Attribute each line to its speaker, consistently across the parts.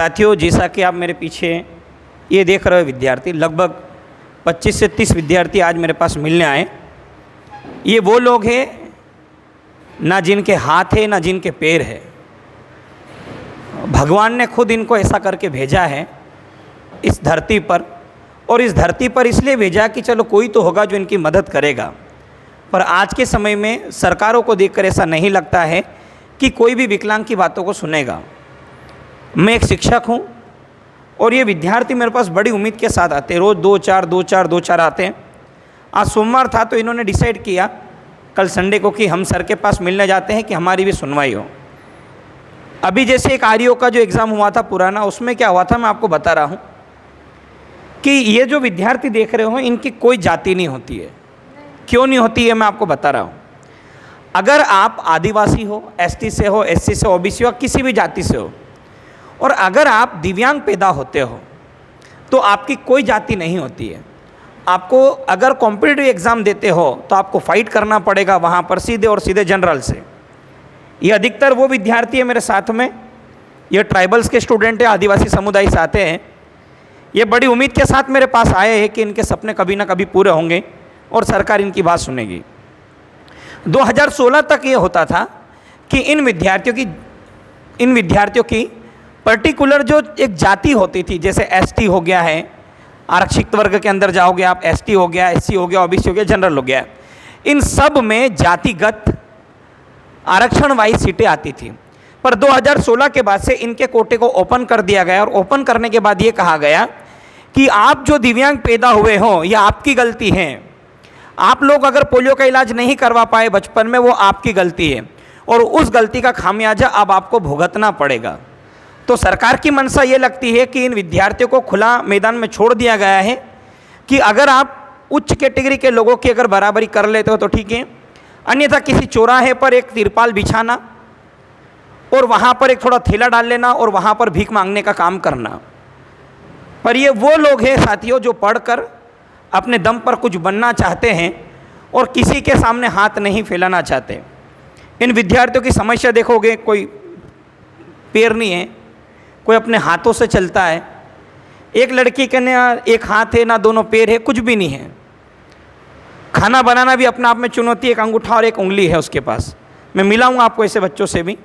Speaker 1: साथियों, जैसा कि आप मेरे पीछे ये देख रहे हो विद्यार्थी, लगभग 25 से 30 विद्यार्थी आज मेरे पास मिलने आए। ये वो लोग हैं ना जिनके हाथ है ना जिनके पैर है। भगवान ने खुद इनको ऐसा करके भेजा है इस धरती पर, और इस धरती पर इसलिए भेजा कि चलो कोई तो होगा जो इनकी मदद करेगा। पर आज के समय में सरकारों को देखकर ऐसा नहीं लगता है कि कोई भी विकलांग की बातों को सुनेगा। मैं एक शिक्षक हूँ और ये विद्यार्थी मेरे पास बड़ी उम्मीद के साथ आते हैं, रोज़ 2-4 आते हैं। आज सोमवार था तो इन्होंने डिसाइड किया कल संडे को कि हम सर के पास मिलने जाते हैं कि हमारी भी सुनवाई हो। अभी जैसे एक आरईओ का जो एग्ज़ाम हुआ था पुराना, उसमें क्या हुआ था मैं आपको बता रहा हूँ कि ये जो विद्यार्थी देख रहे हो इनकी कोई जाति नहीं होती है। क्यों नहीं होती है मैं आपको बता रहा हूँ। अगर आप आदिवासी हो, एसटी से हो, एससी से, ओबीसी हो, किसी भी जाति से हो, और अगर आप दिव्यांग पैदा होते हो तो आपकी कोई जाति नहीं होती है। आपको अगर कॉम्पिटिटिव एग्ज़ाम देते हो तो आपको फाइट करना पड़ेगा वहाँ पर सीधे और सीधे जनरल से। ये अधिकतर वो विद्यार्थी है मेरे साथ में, ये ट्राइबल्स के स्टूडेंट है, आदिवासी समुदाय से आते हैं। ये बड़ी उम्मीद के साथ मेरे पास आए हैं कि इनके सपने कभी ना कभी पूरे होंगे और सरकार इनकी बात सुनेगी। 2016 तक ये होता था कि इन विद्यार्थियों की पर्टिकुलर जो एक जाति होती थी, जैसे एसटी हो गया है, आरक्षित वर्ग के अंदर जाओगे आप, एसटी हो गया, एससी हो गया, ओबीसी हो गया, जनरल हो गया, इन सब में जातिगत आरक्षण वाइज सीटें आती थी। पर 2016 के बाद से इनके कोटे को ओपन कर दिया गया, और ओपन करने के बाद ये कहा गया कि आप जो दिव्यांग पैदा हुए हो ये आपकी गलती है। आप लोग अगर पोलियो का इलाज नहीं करवा पाए बचपन में, वो आपकी गलती है और उस गलती का खामियाजा अब आपको भुगतना पड़ेगा। तो सरकार की मंशा ये लगती है कि इन विद्यार्थियों को खुला मैदान में छोड़ दिया गया है कि अगर आप उच्च कैटेगरी के लोगों की अगर बराबरी कर लेते हो तो ठीक है, अन्यथा किसी चौराहे पर एक तिरपाल बिछाना और वहाँ पर एक थोड़ा थैला डाल लेना और वहाँ पर भीख मांगने का काम करना। पर ये वो लोग हैं साथियों जो पढ़कर अपने दम पर कुछ बनना चाहते हैं और किसी के सामने हाथ नहीं फैलाना चाहते। इन विद्यार्थियों की समस्या देखोगे, कोई पैर नहीं है, कोई अपने हाथों से चलता है। एक लड़की के ना एक हाथ है ना दोनों पैर है, कुछ भी नहीं है। खाना बनाना भी अपने आप में चुनौती, एक अंगूठा और एक उंगली है उसके पास। मैं मिलाऊंगा आपको ऐसे बच्चों से भी।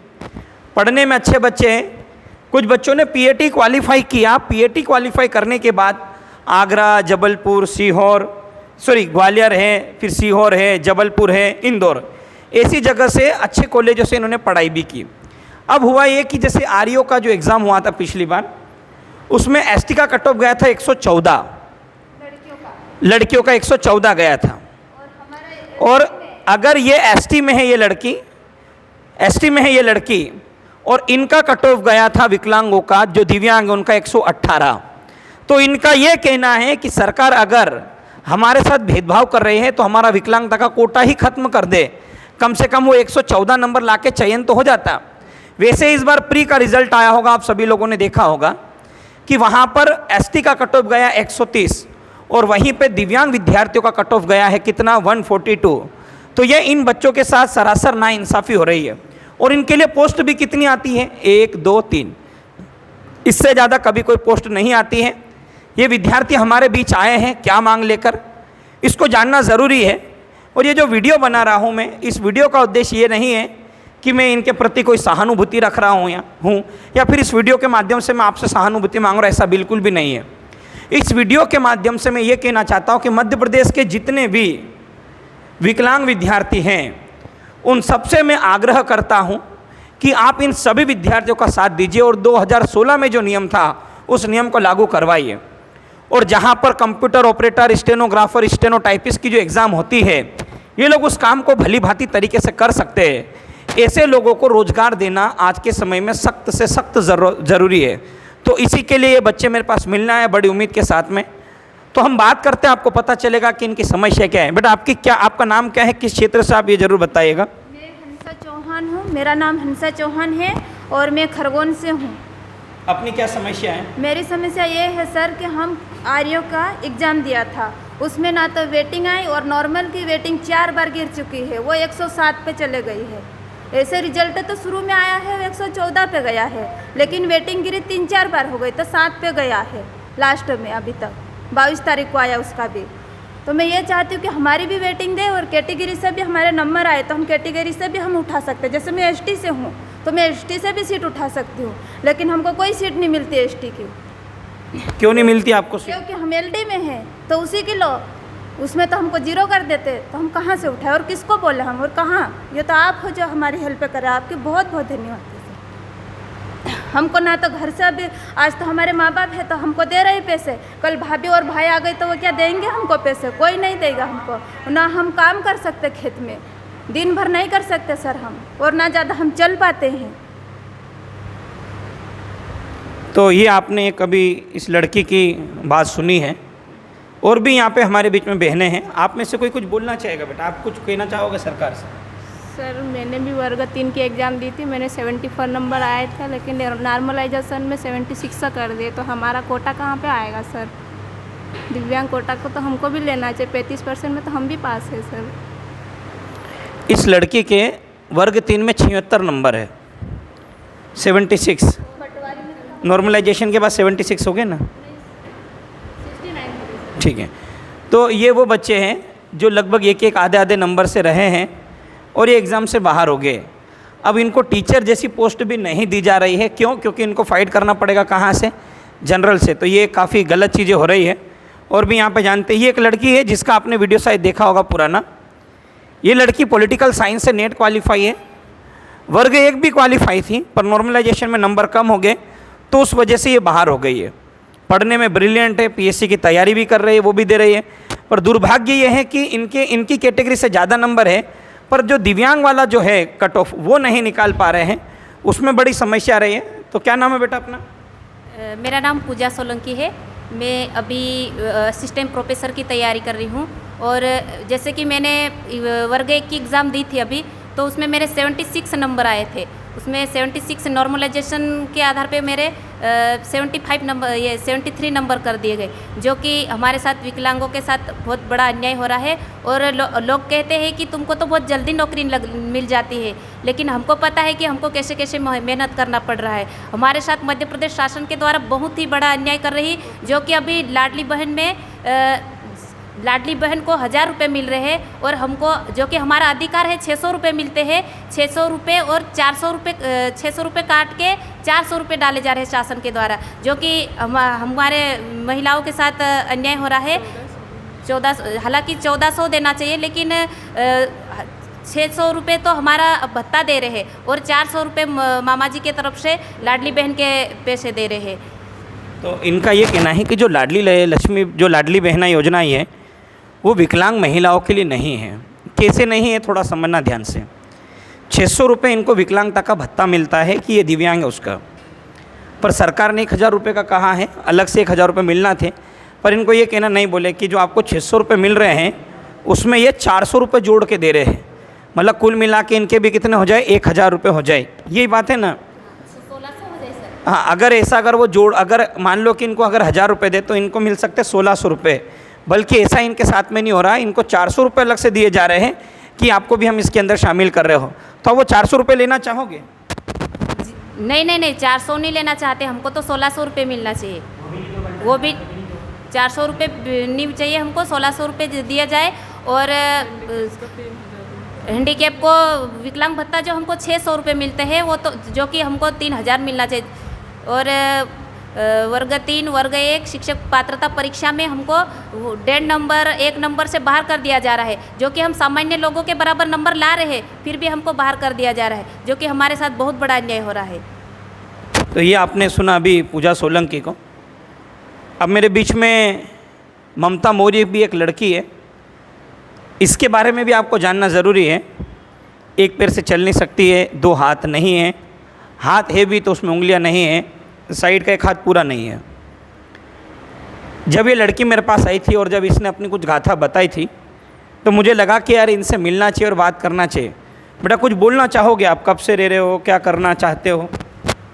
Speaker 1: पढ़ने में अच्छे बच्चे हैं। कुछ बच्चों ने पीएटी क्वालिफाई किया। पीएटी क्वालिफाई करने के बाद आगरा, जबलपुर, ग्वालियर है, फिर सीहोर है, जबलपुर है, इंदौर, ऐसी जगह से अच्छे कॉलेजों से इन्होंने पढ़ाई भी की। अब हुआ ये कि जैसे आरईओ का जो एग्ज़ाम हुआ था पिछली बार, उसमें एसटी का कट ऑफ गया था 114, लड़कियों का 114 गया था। और अगर ये एसटी में है ये लड़की और इनका कट ऑफ गया था विकलांगों का, जो दिव्यांग उनका 118। तो इनका ये कहना है कि सरकार अगर हमारे साथ भेदभाव कर रही है तो हमारा विकलांगता का कोटा ही खत्म कर दे, कम से कम वो 114 नंबर लाके चयन तो हो जाता। वैसे इस बार प्री का रिजल्ट आया होगा, आप सभी लोगों ने देखा होगा कि वहाँ पर एसटी का कट ऑफ गया 130 और वहीं पे दिव्यांग विद्यार्थियों का कट ऑफ गया है कितना, 142। तो ये इन बच्चों के साथ सरासर नाइंसाफ़ी हो रही है। और इनके लिए पोस्ट भी कितनी आती है, 1, 2, 3, इससे ज़्यादा कभी कोई पोस्ट नहीं आती है। ये विद्यार्थी हमारे बीच आए हैं क्या मांग लेकर, इसको जानना ज़रूरी है। और ये जो वीडियो बना रहा हूँ मैं, इस वीडियो का उद्देश्य ये नहीं है कि मैं इनके प्रति कोई सहानुभूति रख रहा हूँ या फिर इस वीडियो के माध्यम से मैं आपसे सहानुभूति मांग रहा हूँ, ऐसा बिल्कुल भी नहीं है। इस वीडियो के माध्यम से मैं ये कहना चाहता हूँ कि मध्य प्रदेश के जितने भी विकलांग विद्यार्थी हैं उन सबसे मैं आग्रह करता हूँ कि आप इन सभी विद्यार्थियों का साथ दीजिए और 2016 में जो नियम था उस नियम को लागू करवाइए। और जहाँ पर कंप्यूटर ऑपरेटर, स्टेनोग्राफर, स्टेनोटाइपिस्ट की जो एग्ज़ाम होती है, ये लोग उस काम को भली भांति तरीके से कर सकते हैं। ऐसे लोगों को रोज़गार देना आज के समय में सख्त से सख्त ज़रूरी है। तो इसी के लिए ये बच्चे मेरे पास मिलना है बड़ी उम्मीद के साथ में। तो हम बात करते हैं, आपको पता चलेगा कि इनकी समस्या क्या है। बेटा आपका नाम क्या है, किस क्षेत्र से आप ये ज़रूर बताइएगा।
Speaker 2: मैं हंसा चौहान हूँ, मेरा नाम हंसा चौहान है और मैं खरगोन से हूँ।
Speaker 1: अपनी क्या समस्या है?
Speaker 2: मेरी समस्या ये है सर कि हम आरईओ का एग्ज़ाम दिया था, उसमें ना तो वेटिंग आई और नॉर्मल की वेटिंग 4 बार गिर चुकी है, वो 107 पे चले गई है। ऐसे रिजल्ट तो शुरू में आया है 114 पे गया है, लेकिन वेटिंग गिरी 3-4 बार हो गई तो 7 पे गया है लास्ट में। अभी तक 22 तारीख को आया उसका भी। तो मैं ये चाहती हूँ कि हमारी भी वेटिंग दे और कैटेगरी से भी हमारे नंबर आए तो हम कैटेगरी से भी हम उठा सकते हैं। जैसे मैं एसटी से हूँ तो मैं एसटी से भी सीट उठा सकती हूँ, लेकिन हमको कोई सीट नहीं मिलती एसटी की।
Speaker 1: क्यों नहीं मिलती आपको सीट?
Speaker 2: क्योंकि हम एलडी में हैं तो उसी की लो, उसमें तो हमको जीरो कर देते तो हम कहाँ से उठाए और किसको बोले हम और कहाँ। ये तो आप हो जो हमारी हेल्प करें, आपकी बहुत बहुत धन्यवाद है सर। हमको ना तो घर से अभी आज तो हमारे माँ बाप है तो हमको दे रहे पैसे, कल भाभी और भाई आ गए तो वो क्या देंगे हमको पैसे? कोई नहीं देगा हमको। ना हम काम कर सकते खेत में, दिन भर नहीं कर सकते सर हम, और ना ज़्यादा हम चल पाते हैं।
Speaker 1: तो ये आपने कभी इस लड़की की बात सुनी है? और भी यहाँ पे हमारे बीच में बहनें हैं, आप में से कोई कुछ बोलना चाहेगा बेटा? आप कुछ कहना चाहोगे सरकार से?
Speaker 3: सर मैंने भी वर्ग 3 की एग्ज़ाम दी थी, मैंने 74 नंबर आए थे, लेकिन नॉर्मलाइजेशन में 76 का कर दिए। तो हमारा कोटा कहाँ पे आएगा सर? दिव्यांग कोटा को तो हमको भी लेना चाहिए, 35% में तो हम भी पास है सर।
Speaker 1: इस लड़की के वर्ग 3 में 76 नंबर है, 76। नॉर्मलाइजेशन के बाद 76 हो गए ना? ठीक है। तो ये वो बच्चे हैं जो लगभग एक आधे नंबर से रहे हैं और ये एग्ज़ाम से बाहर हो गए। अब इनको टीचर जैसी पोस्ट भी नहीं दी जा रही है। क्यों? क्योंकि इनको फ़ाइट करना पड़ेगा कहाँ से? जनरल से। तो ये काफ़ी गलत चीज़ें हो रही है। और भी यहाँ पे जानते हैं, ये एक लड़की है जिसका आपने वीडियो शायद देखा होगा पुराना। ये लड़की पॉलिटिकल साइंस से नेट क्वालिफाई है, वर्ग 1 भी क्वालिफाई थी, पर नॉर्मलाइजेशन में नंबर कम हो गए तो उस वजह से ये बाहर हो गई है। पढ़ने में ब्रिलियंट है, पीएससी की तैयारी भी कर रही है, वो भी दे रही है। पर दुर्भाग्य ये है कि इनकी कैटेगरी से ज़्यादा नंबर है, पर जो दिव्यांग वाला जो है कट ऑफ वो नहीं निकाल पा रहे हैं, उसमें बड़ी समस्या आ रही है। तो क्या नाम है बेटा अपना?
Speaker 4: मेरा नाम पूजा सोलंकी है। मैं अभी असिस्टेंट प्रोफेसर की तैयारी कर रही हूँ। और जैसे कि मैंने वर्ग 1 की एग्ज़ाम दी थी अभी, तो उसमें मेरे 76 नंबर आए थे। उसमें 76 नॉर्मलाइजेशन के आधार पे मेरे 73 नंबर कर दिए गए, जो कि हमारे साथ विकलांगों के साथ बहुत बड़ा अन्याय हो रहा है। और लोग कहते हैं कि तुमको तो बहुत जल्दी नौकरी मिल जाती है, लेकिन हमको पता है कि हमको कैसे कैसे मेहनत करना पड़ रहा है। हमारे साथ मध्य प्रदेश शासन के द्वारा बहुत ही बड़ा अन्याय कर रही, जो कि अभी लाडली बहन में लाडली बहन को 1000 रुपये मिल रहे हैं, और हमको जो कि हमारा अधिकार है 600 रुपये मिलते हैं। 600 रुपये और 400 रुपये 600 रुपये काट के 400 रुपये डाले जा रहे हैं शासन के द्वारा, जो कि हमारे महिलाओं के साथ अन्याय हो रहा है। 1400, हालांकि 1400 देना चाहिए, लेकिन 600 रुपये तो हमारा भत्ता दे रहे हैं और 400 रुपये मामा जी के तरफ से लाडली बहन के पैसे दे रहे हैं।
Speaker 1: तो इनका ये कहना है कि जो लाडली बहना योजना है वो विकलांग महिलाओं के लिए नहीं है। कैसे नहीं है, थोड़ा समझना ध्यान से। 600 रुपये इनको विकलांगता का भत्ता मिलता है कि ये दिव्यांग है उसका, पर सरकार ने 1000 रुपये का कहा है, अलग से 1000 रुपये मिलना थे। पर इनको ये कहना नहीं बोले कि जो आपको 600 रुपये मिल रहे हैं उसमें ये 400 रुपये जोड़ के दे रहे हैं, मतलब कुल मिला के इनके भी कितने हो जाए, 1000 रुपये हो जाए। यही बात है ना?
Speaker 4: 1600 हो जाए सर।
Speaker 1: हाँ, अगर वो जोड़, अगर मान लो कि इनको अगर 1000 रुपये दे तो इनको मिल सकते 1600 रुपये। बल्कि ऐसा इनके साथ में नहीं हो रहा, इनको 400 रुपये अलग से दिए जा रहे हैं कि आपको भी हम इसके अंदर शामिल कर रहे हो। तो वो 400 रुपये लेना चाहोगे?
Speaker 4: नहीं, 400 नहीं लेना चाहते, हमको तो 1600 रुपये मिलना चाहिए। वो भी 400 रुपये नहीं चाहिए हमको, 1600 रुपये दिया जाए। और हैंडीकैप को विकलांग भत्ता जो हमको 600 रुपये मिलते हैं, वो तो जो कि हमको 3000 मिलना चाहिए। और वर्ग 3 वर्ग 1 शिक्षक पात्रता परीक्षा में हमको 1.5 नंबर से बाहर कर दिया जा रहा है, जो कि हम सामान्य लोगों के बराबर नंबर ला रहे हैं, फिर भी हमको बाहर कर दिया जा रहा है, जो कि हमारे साथ बहुत बड़ा अन्याय हो रहा है।
Speaker 1: तो ये आपने सुना अभी पूजा सोलंकी को। अब मेरे बीच में ममता मौर्य भी एक लड़की है, इसके बारे में भी आपको जानना ज़रूरी है। एक पैर से चल नहीं सकती है, 2 हाथ नहीं है, हाथ है भी तो उसमें उंगलियां नहीं है, साइड का एक हाथ पूरा नहीं है। जब ये लड़की मेरे पास आई थी और जब इसने अपनी कुछ गाथा बताई थी तो मुझे लगा कि यार इनसे मिलना चाहिए और बात करना चाहिए। बेटा कुछ बोलना चाहोगे आप? कब से रह रहे हो, क्या करना चाहते हो?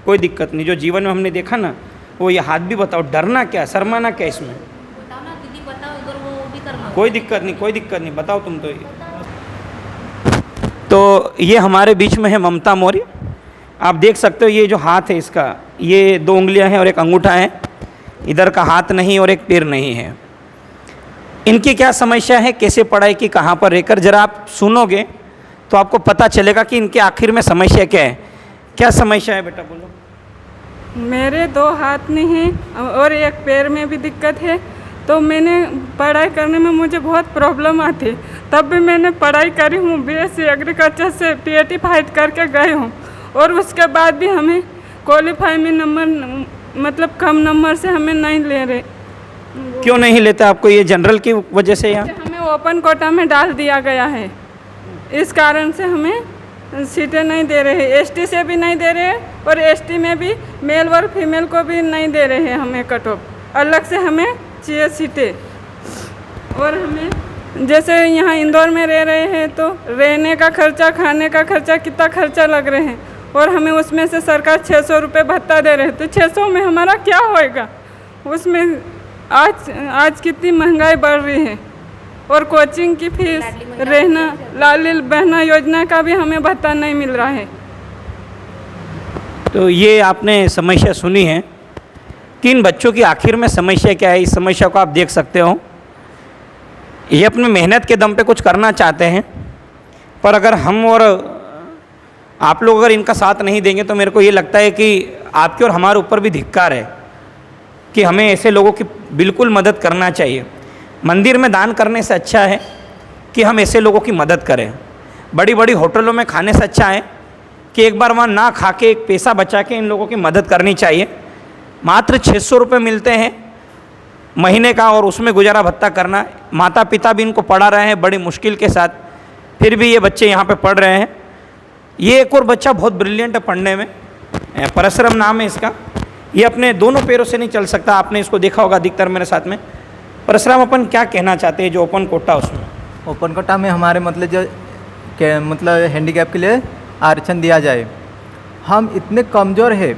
Speaker 1: कोई दिक्कत नहीं, जो जीवन में हमने देखा ना वो ये हाथ भी बताओ। डरना क्या, शर्माना क्या इसमें?
Speaker 4: बताओ ना दीदी, बताओ, उधर वो भी करना।
Speaker 1: कोई दिक्कत नहीं, बताओ तुम। तो ये हमारे बीच में है ममता मौर्य। आप देख सकते हो ये जो हाथ है इसका, ये 2 उंगलियां हैं और एक अंगूठा है, इधर का हाथ नहीं और एक पैर नहीं है। इनकी क्या समस्या है, कैसे पढ़ाई की, कहाँ पर रहकर, जरा आप सुनोगे तो आपको पता चलेगा कि इनके आखिर में समस्या क्या है। क्या समस्या है बेटा, बोलो।
Speaker 5: मेरे 2 हाथ नहीं हैं और एक पैर में भी दिक्कत है, तो मैंने पढ़ाई करने में मुझे बहुत प्रॉब्लम आती है। तब भी मैंने पढ़ाई करी हूँ, बीएससी एग्रीकल्चर से पीएटी फाइट करके गए हूँ, और उसके बाद भी हमें क्वालिफाई में नंबर मतलब कम नंबर से हमें नहीं ले रहे।
Speaker 1: क्यों नहीं लेता आपको, ये जनरल की वजह से या
Speaker 5: हमें ओपन कोटा में डाल दिया गया है, इस कारण से हमें सीटें नहीं दे रहे। एसटी से भी नहीं दे रहे और एसटी में भी मेल और फीमेल को भी नहीं दे रहे हैं हमें कट ऑफ, अलग से हमें चाहिए सीटें। और हमें जैसे यहाँ इंदौर में रह रहे हैं तो रहने का खर्चा, खाने का खर्चा, कितना खर्चा लग रहे हैं, और हमें उसमें से सरकार 600 रुपये भत्ता दे रहे हैं, तो 600 में हमारा क्या होएगा। उसमें आज कितनी महंगाई बढ़ रही है, और कोचिंग की फीस, रहना, लाडली बहना योजना का भी हमें भत्ता नहीं मिल रहा है।
Speaker 1: तो ये आपने समस्या सुनी है कि इन बच्चों की आखिर में समस्या क्या है। इस समस्या को आप देख सकते हो, ये अपनी मेहनत के दम पे कुछ करना चाहते हैं, पर अगर हम और आप लोग अगर इनका साथ नहीं देंगे तो मेरे को ये लगता है कि आपके और हमारे ऊपर भी धिक्कार है कि हमें ऐसे लोगों की बिल्कुल मदद करना चाहिए। मंदिर में दान करने से अच्छा है कि हम ऐसे लोगों की मदद करें। बड़ी बड़ी होटलों में खाने से अच्छा है कि एक बार वहाँ ना खा के एक पैसा बचा के इन लोगों की मदद करनी चाहिए। मात्र 600 रुपये मिलते हैं महीने का, और उसमें गुजारा भत्ता करना। माता पिता भी इनको पढ़ा रहे हैं बड़ी मुश्किल के साथ, फिर भी ये बच्चे यहाँ पे पढ़ रहे हैं। ये एक और बच्चा बहुत ब्रिलियंट है पढ़ने में, परशुराम नाम है इसका। ये अपने दोनों पैरों से नहीं चल सकता, आपने इसको देखा होगा अधिकतर मेरे साथ में। परशुराम, अपन क्या कहना चाहते हैं जो ओपन कोटा उसमें?
Speaker 6: ओपन कोटा में हमारे मतलब जो मतलब हैंडीकैप के लिए आरक्षण दिया जाए। हम इतने कमज़ोर है,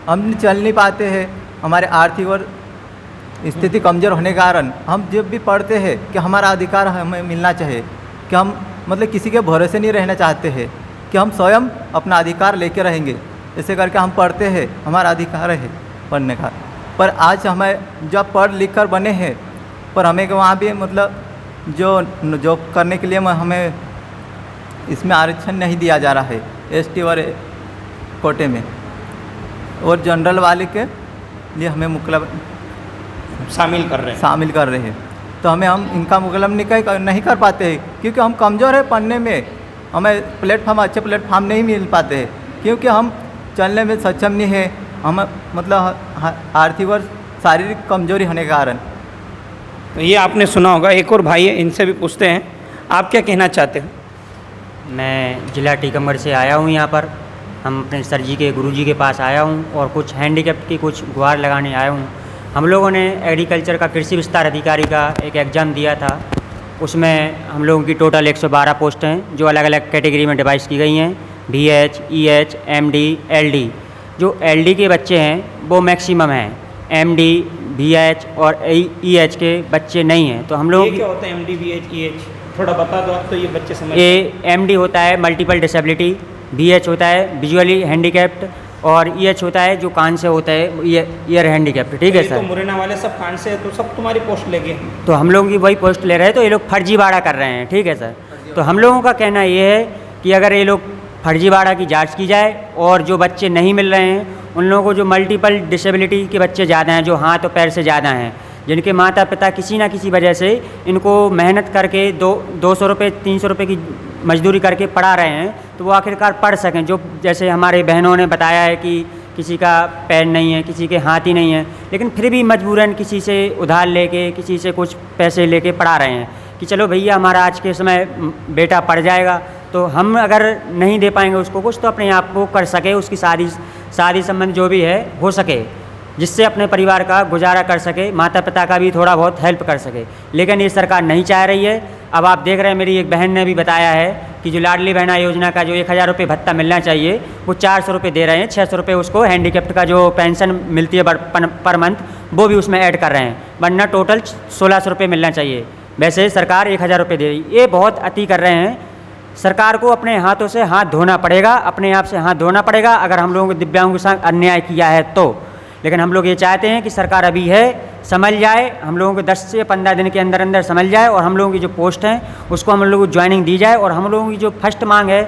Speaker 6: हम चल नहीं पाते हैं, हमारे आर्थिक और स्थिति कमज़ोर होने के कारण हम जब भी पढ़ते हैं कि हमारा अधिकार हमें मिलना चाहिए, कि हम मतलब किसी के भरोसे नहीं रहना चाहते हैं, कि हम स्वयं अपना अधिकार लेके रहेंगे। ऐसे करके हम पढ़ते हैं, हमारा अधिकार है पढ़ने का। पर आज हमें जब पढ़ लिख कर बने हैं, पर हमें वहाँ भी मतलब जो करने के लिए हमें इसमें आरक्षण नहीं दिया जा रहा है, एसटी और कोटे में, और जनरल वाले के लिए हमें मतलब
Speaker 1: शामिल कर रहे हैं।
Speaker 6: तो हम इनका मुकाबला नहीं कर पाते हैं, क्योंकि हम कमज़ोर है पढ़ने में। हमें अच्छे प्लेटफार्म नहीं मिल पाते हैं, क्योंकि हम चलने में सक्षम नहीं है, हम मतलब आर्थिक और शारीरिक कमजोरी होने के कारण।
Speaker 1: तो ये आपने सुना होगा। एक और भाई है, इनसे भी पूछते हैं, आप क्या कहना चाहते हो?
Speaker 7: मैं जिला टीकमगढ़ से आया हूँ यहाँ पर। हम अपने सर जी के गुरुजी के पास आया हूँ और कुछ हैंडीकैप्ट की कुछ गुहार लगाने आया हूँ। हम लोगों ने एग्रीकल्चर का कृषि विस्तार अधिकारी का एक एग्ज़ाम दिया था। उसमें हम लोगों की टोटल 112 पोस्ट हैं जो अलग अलग कैटेगरी में डिवाइस की गई हैं, BH, EH, MD, LD। जो LD के बच्चे हैं वो मैक्सिमम हैं, MD, BH और EH के बच्चे नहीं हैं। तो हम लोग
Speaker 1: क्या होता है MD, BH, EH थोड़ा बता दो आप, तो ये बच्चे समझ।
Speaker 7: ये MD होता है मल्टीपल डिसेबिलिटी, BH होता है विजुअली हैंडीकैप्ड, और EH होता है जो कान से होता है ईयर हैंडीकैप्ड। ठीक है सर।
Speaker 1: तो मुरैना वाले सब कान से, तो सब तुम्हारी पोस्ट लेंगे।
Speaker 7: तो हम लोगों की वही पोस्ट ले रहे हैं, तो ये लोग फर्जीवाड़ा कर रहे हैं। ठीक है सर। तो हम लोगों का कहना ये है कि अगर ये लोग फर्जीवाड़ा की जांच की जाए, और जो बच्चे नहीं मिल रहे हैं उन लोगों को, जो मल्टीपल डिसेबिलिटी के बच्चे ज़्यादा हैं, जो हाथ और पैर से ज़्यादा हैं, जिनके माता पिता किसी ना किसी वजह से इनको मेहनत करके 200 रुपये 300 रुपये की मजदूरी करके पढ़ा रहे हैं, तो वो आखिरकार पढ़ सकें। जो जैसे हमारे बहनों ने बताया है कि किसी का पैर नहीं है, किसी के हाथ ही नहीं है, लेकिन फिर भी मजबूरन किसी से उधार लेके, किसी से कुछ पैसे लेके पढ़ा रहे हैं कि चलो भैया हमारा आज के समय बेटा पढ़ जाएगा। तो हम अगर नहीं दे पाएंगे उसको कुछ, तो अपने आप को कर सके, उसकी शादी संबंध जो भी है हो सके, जिससे अपने परिवार का गुजारा कर सके, माता पिता का भी थोड़ा बहुत हेल्प कर सके। लेकिन ये सरकार नहीं चाह रही है। अब आप देख रहे हैं, मेरी एक बहन ने भी बताया है कि जो लाडली बहना योजना का जो 1000 रुपये भत्ता मिलना चाहिए वो 400 रुपये दे रहे हैं। 600 रुपये उसको हैंडीकैप्ट का जो पेंशन मिलती है पर मंथ, वो भी उसमें ऐड कर रहे हैं, वरना टोटल 1600 रुपये मिलना चाहिए। वैसे सरकार 1000 रुपये दे रही है। ये बहुत अति कर रहे हैं। सरकार को अपने हाथों से हाथ धोना पड़ेगा, अपने आप से हाथ धोना पड़ेगा अगर हम लोगों को दिव्यांगों के साथ अन्याय किया है तो। लेकिन हम लोग ये चाहते हैं कि सरकार अभी है समझ जाए, हम लोगों को 10 से 15 दिन के अंदर अंदर समझ जाए और हम लोगों की जो पोस्ट हैं उसको हम लोगों को ज्वाइनिंग दी जाए। और हम लोगों की जो फर्स्ट मांग है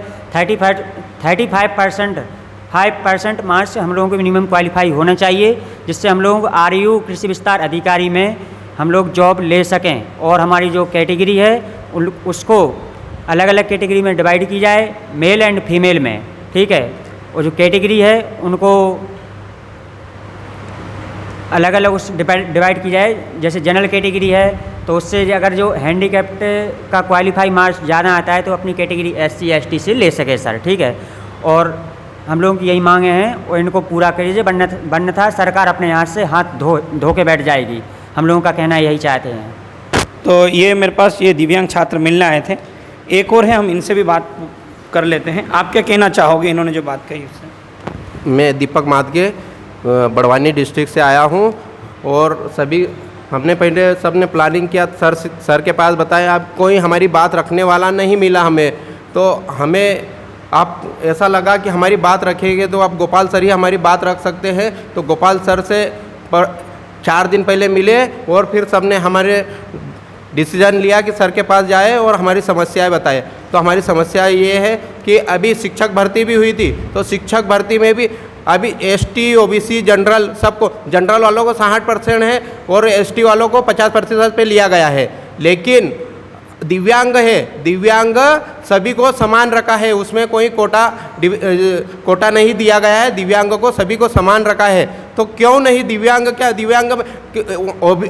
Speaker 7: 5% मार्क्स से हम लोगों को मिनिमम क्वालिफाई होना चाहिए, जिससे हम लोगों को RU कृषि विस्तार अधिकारी में हम लोग जॉब ले सकें। और हमारी जो कैटेगरी है उसको अलग अलग कैटेगरी में डिवाइड की जाए, मेल एंड फीमेल में, ठीक है। और जो कैटेगरी है उनको अलग अलग उस डिवाइड की जाए। जैसे जनरल कैटेगरी है तो उससे अगर जो हैंडीकैप्ड का क्वालिफाई मार्क्स ज़्यादा आता है तो अपनी कैटेगरी SC ST से ले सके सर, ठीक है। और हम लोगों की यही मांगे हैं और इनको पूरा करिए, बनना था सरकार अपने हाथ से हाथ धो के बैठ जाएगी। हम लोगों का कहना यही चाहते हैं।
Speaker 1: तो ये मेरे पास ये दिव्यांग छात्र मिलने आए थे, एक और है, हम इनसे भी बात कर लेते हैं। आप क्या कहना चाहोगे इन्होंने जो बात कही उससे?
Speaker 8: मैं दीपक मादगे बड़वानी डिस्ट्रिक्ट से आया हूँ और सभी हमने पहले सबने प्लानिंग किया, सर के पास बताया, अब कोई हमारी बात रखने वाला नहीं मिला हमें। तो हमें आप ऐसा लगा कि हमारी बात रखेंगे तो आप गोपाल सर ही हमारी बात रख सकते हैं। तो गोपाल सर से 4 दिन पहले मिले और फिर सबने हमारे डिसीजन लिया कि सर के पास जाए और हमारी समस्याएं बताए। तो हमारी समस्या ये है कि अभी शिक्षक भर्ती भी हुई थी, तो शिक्षक भर्ती में भी अभी ST OBC जनरल सबको, जनरल वालों को 60% है और ST वालों को 50% पे लिया गया है। लेकिन दिव्यांग है, दिव्यांग सभी को समान रखा है, उसमें कोई कोटा नहीं दिया गया है, दिव्यांग को सभी को समान रखा है। तो क्यों नहीं दिव्यांग, क्या दिव्यांग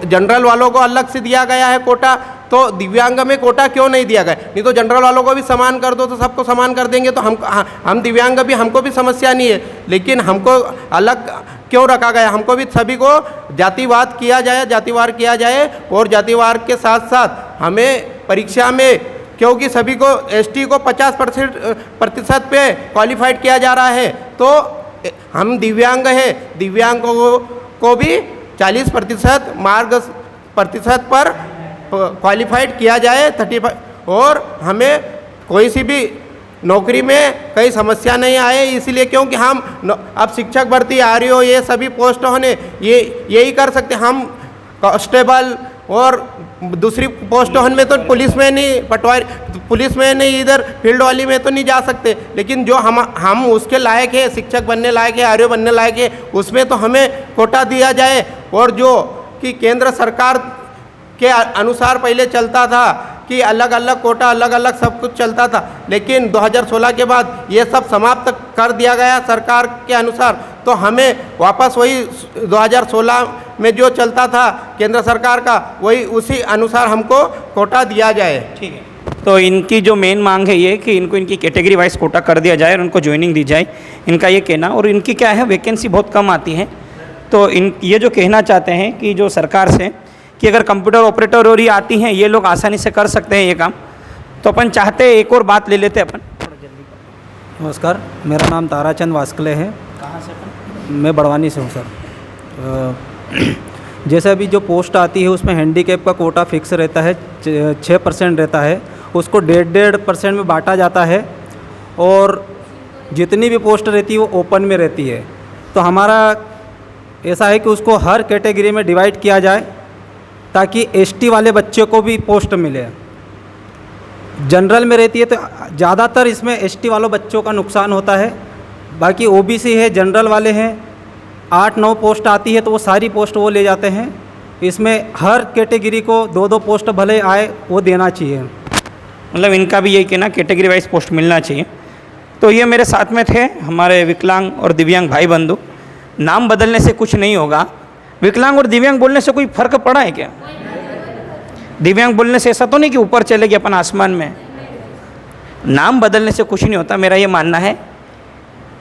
Speaker 8: जनरल वालों को अलग से दिया गया है कोटा, तो दिव्यांग में कोटा क्यों नहीं दिया गया? नहीं तो जनरल वालों को भी समान कर दो तो सबको समान कर देंगे, तो हम दिव्यांग भी, हमको भी समस्या नहीं है। लेकिन हमको अलग क्यों रखा गया? हमको भी सभी को जातिवाद किया जाए, जातिवार किया जाए और जातिवार के साथ साथ हमें परीक्षा में, क्योंकि सभी को ST को 50% पे क्वालिफाइड किया जा रहा है, तो हम दिव्यांग है, दिव्यांगों को भी 40% मार्क्स प्रतिशत पर क्वालिफाइड किया जाए 35, और हमें कोई सी भी नौकरी में कई समस्या नहीं आए। इसलिए क्योंकि हम अब शिक्षक भर्ती RO ये सभी पोस्ट होने यही कर सकते, हम कांस्टेबल और दूसरी पोस्ट होने में तो पुलिस में नहीं, पटवारी पुलिस में नहीं, इधर फील्ड वाली में तो नहीं जा सकते। लेकिन जो हम उसके लायक है, शिक्षक बनने लायक है, RO बनने लायक है, उसमें तो हमें कोटा दिया जाए। और जो कि केंद्र सरकार के अनुसार पहले चलता था कि अलग अलग कोटा, अलग अलग सब कुछ चलता था, लेकिन 2016 के बाद ये सब समाप्त कर दिया गया सरकार के अनुसार। तो हमें वापस वही 2016 में जो चलता था केंद्र सरकार का, वही उसी अनुसार हमको कोटा दिया जाए।
Speaker 1: ठीक है, तो इनकी जो मेन मांग है ये कि इनको इनकी कैटेगरी वाइज कोटा कर दिया जाए और उनको ज्वाइनिंग दी जाए, इनका ये कहना। और इनकी क्या है, वैकेंसी बहुत कम आती है, तो ये जो कहना चाहते हैं कि जो सरकार से कि अगर कंप्यूटर ऑपरेटर और ही आती हैं ये लोग आसानी से कर सकते हैं ये काम, तो अपन चाहते हैं एक और बात ले लेते अपन।
Speaker 9: नमस्कार, मेरा नाम ताराचंद वास्कले है।
Speaker 1: कहाँ से अपन?
Speaker 9: मैं बड़वानी से हूँ सर। जैसे अभी जो पोस्ट आती है उसमें हैंडीकैप का कोटा फिक्स रहता है, 6% रहता है, उसको 1.5% में बांटा जाता है और जितनी भी पोस्ट रहती है वो ओपन में रहती है। तो हमारा ऐसा है कि उसको हर कैटेगरी में डिवाइड किया जाए ताकि ST वाले बच्चे को भी पोस्ट मिले। जनरल में रहती है तो ज़्यादातर इसमें ST वालों बच्चों का नुकसान होता है, बाकी OBC है, जनरल वाले हैं, 8-9 पोस्ट आती है तो वो सारी पोस्ट वो ले जाते हैं। इसमें हर कैटेगरी को 2-2 पोस्ट भले आए वो देना चाहिए।
Speaker 1: मतलब इनका भी यही कहना, कैटेगरी वाइज पोस्ट मिलना चाहिए। तो ये मेरे साथ में थे हमारे विकलांग और दिव्यांग भाई बंधु। नाम बदलने से कुछ नहीं होगा, विकलांग और दिव्यांग बोलने से कोई फर्क पड़ा है क्या? दिव्यांग बोलने से ऐसा तो नहीं कि ऊपर चलेगी अपन आसमान में। नाम बदलने से कुछ नहीं होता। मेरा ये मानना है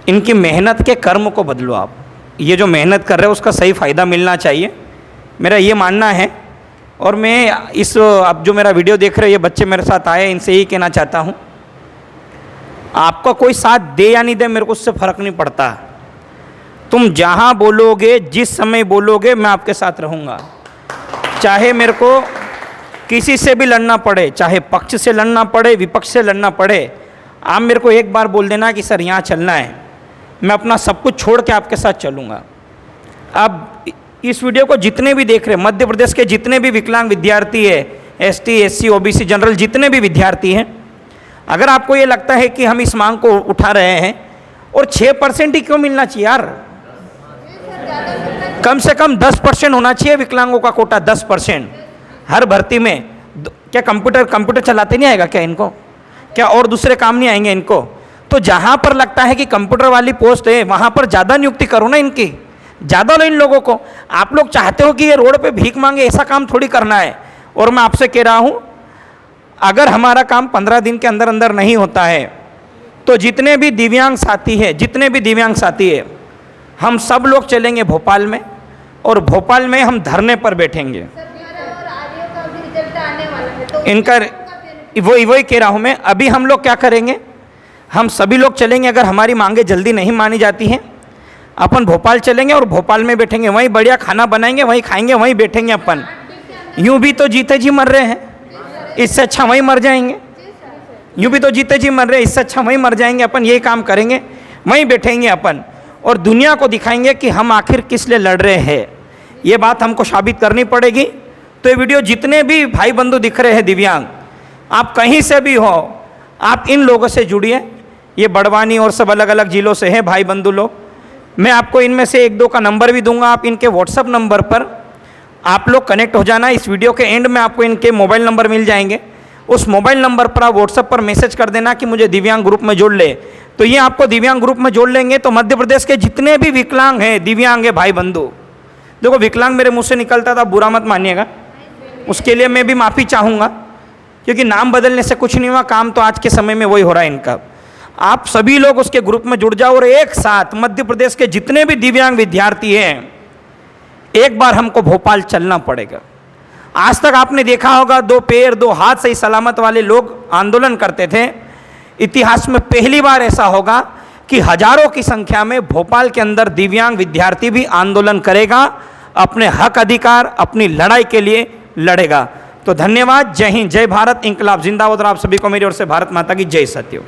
Speaker 1: इनकी मेहनत के कर्म को बदलो आप। ये जो मेहनत कर रहे हो उसका सही फ़ायदा मिलना चाहिए, मेरा ये मानना है। और मैं अब जो मेरा वीडियो देख रहे हो ये बच्चे मेरे साथ आए, इनसे यही कहना चाहता हूँ, आपका कोई साथ दे या नहीं दे मेरे को उससे फ़र्क नहीं पड़ता। तुम जहाँ बोलोगे, जिस समय बोलोगे, मैं आपके साथ रहूँगा। चाहे मेरे को किसी से भी लड़ना पड़े, चाहे पक्ष से लड़ना पड़े, विपक्ष से लड़ना पड़े, आप मेरे को एक बार बोल देना कि सर यहाँ चलना है, मैं अपना सब कुछ छोड़ के आपके साथ चलूँगा। अब इस वीडियो को जितने भी देख रहे हैं, मध्य प्रदेश के जितने भी विकलांग विद्यार्थी है, एसटी, एससी, ओबीसी, जनरल, जितने भी विद्यार्थी हैं, अगर आपको ये लगता है कि हम इस मांग को उठा रहे हैं और 6% ही क्यों मिलना चाहिए यार, कम से कम 10% होना चाहिए विकलांगों का कोटा, 10% हर भर्ती में। क्या कंप्यूटर चलाते नहीं आएगा क्या इनको? क्या और दूसरे काम नहीं आएंगे इनको? तो जहाँ पर लगता है कि कंप्यूटर वाली पोस्ट है वहाँ पर ज़्यादा नियुक्ति करो ना इनकी, ज़्यादा लो इन लोगों को। आप लोग चाहते हो कि ये रोड पे भीख मांगे, ऐसा काम थोड़ी करना है। और मैं आपसे कह रहा हूँ, अगर हमारा काम 15 दिन के अंदर अंदर नहीं होता है तो जितने भी दिव्यांग साथी है हम सब लोग चलेंगे भोपाल में, और भोपाल में हम धरने पर बैठेंगे। इनका वही कह रहा हूँ मैं। अभी हम लोग क्या करेंगे, हम सभी लोग चलेंगे, अगर हमारी मांगे जल्दी नहीं मानी जाती हैं अपन भोपाल चलेंगे और भोपाल में बैठेंगे, वहीं बढ़िया खाना बनाएंगे, वहीं खाएंगे, वहीं बैठेंगे अपन। यूं भी तो जीते जी मर रहे हैं, इससे अच्छा वहीं मर जाएंगे। यूं भी तो जीते जी मर रहे हैं, इससे अच्छा वहीं मर जाएंगे अपन। यही काम करेंगे, वहीं बैठेंगे अपन और दुनिया को दिखाएंगे कि हम आखिर किस लिए लड़ रहे हैं। ये बात हमको साबित करनी पड़ेगी। तो ये वीडियो जितने भी भाई बंधु दिख रहे हैं दिव्यांग, आप कहीं से भी हो, आप इन लोगों से जुड़िए। ये बड़वानी और सब अलग अलग जिलों से हैं भाई बंधु लोग। मैं आपको इनमें से एक दो का नंबर भी दूंगा, आप इनके व्हाट्सअप नंबर पर आप लोग कनेक्ट हो जाना। इस वीडियो के एंड में आपको इनके मोबाइल नंबर मिल जाएंगे, उस मोबाइल नंबर पर आप व्हाट्सअप पर मैसेज कर देना कि मुझे दिव्यांग ग्रुप में जोड़ ले। तो ये आपको दिव्यांग ग्रुप में जोड़ लेंगे तो मध्य प्रदेश के जितने भी विकलांग हैं, दिव्यांग है भाई बंधु, देखो विकलांग मेरे मुँह से निकलता था, बुरा मत मानिएगा, उसके लिए मैं भी माफ़ी चाहूँगा, क्योंकि नाम बदलने से कुछ नहीं हुआ, काम तो आज के समय में वही हो रहा है इनका। आप सभी लोग उसके ग्रुप में जुड़ जाओ और एक साथ मध्य प्रदेश के जितने भी दिव्यांग विद्यार्थी हैं, एक बार हमको भोपाल चलना पड़ेगा। आज तक आपने देखा होगा 2 पैर 2 हाथ सही सलामत वाले लोग आंदोलन करते थे। इतिहास में पहली बार ऐसा होगा कि हजारों की संख्या में भोपाल के अंदर दिव्यांग विद्यार्थी भी आंदोलन करेगा, अपने हक अधिकार, अपनी लड़ाई के लिए लड़ेगा। तो धन्यवाद। जय हिंद, जय भारत, इंकलाब जिंदाबाद। और आप सभी को मेरी ओर से भारत माता की जय सत्य।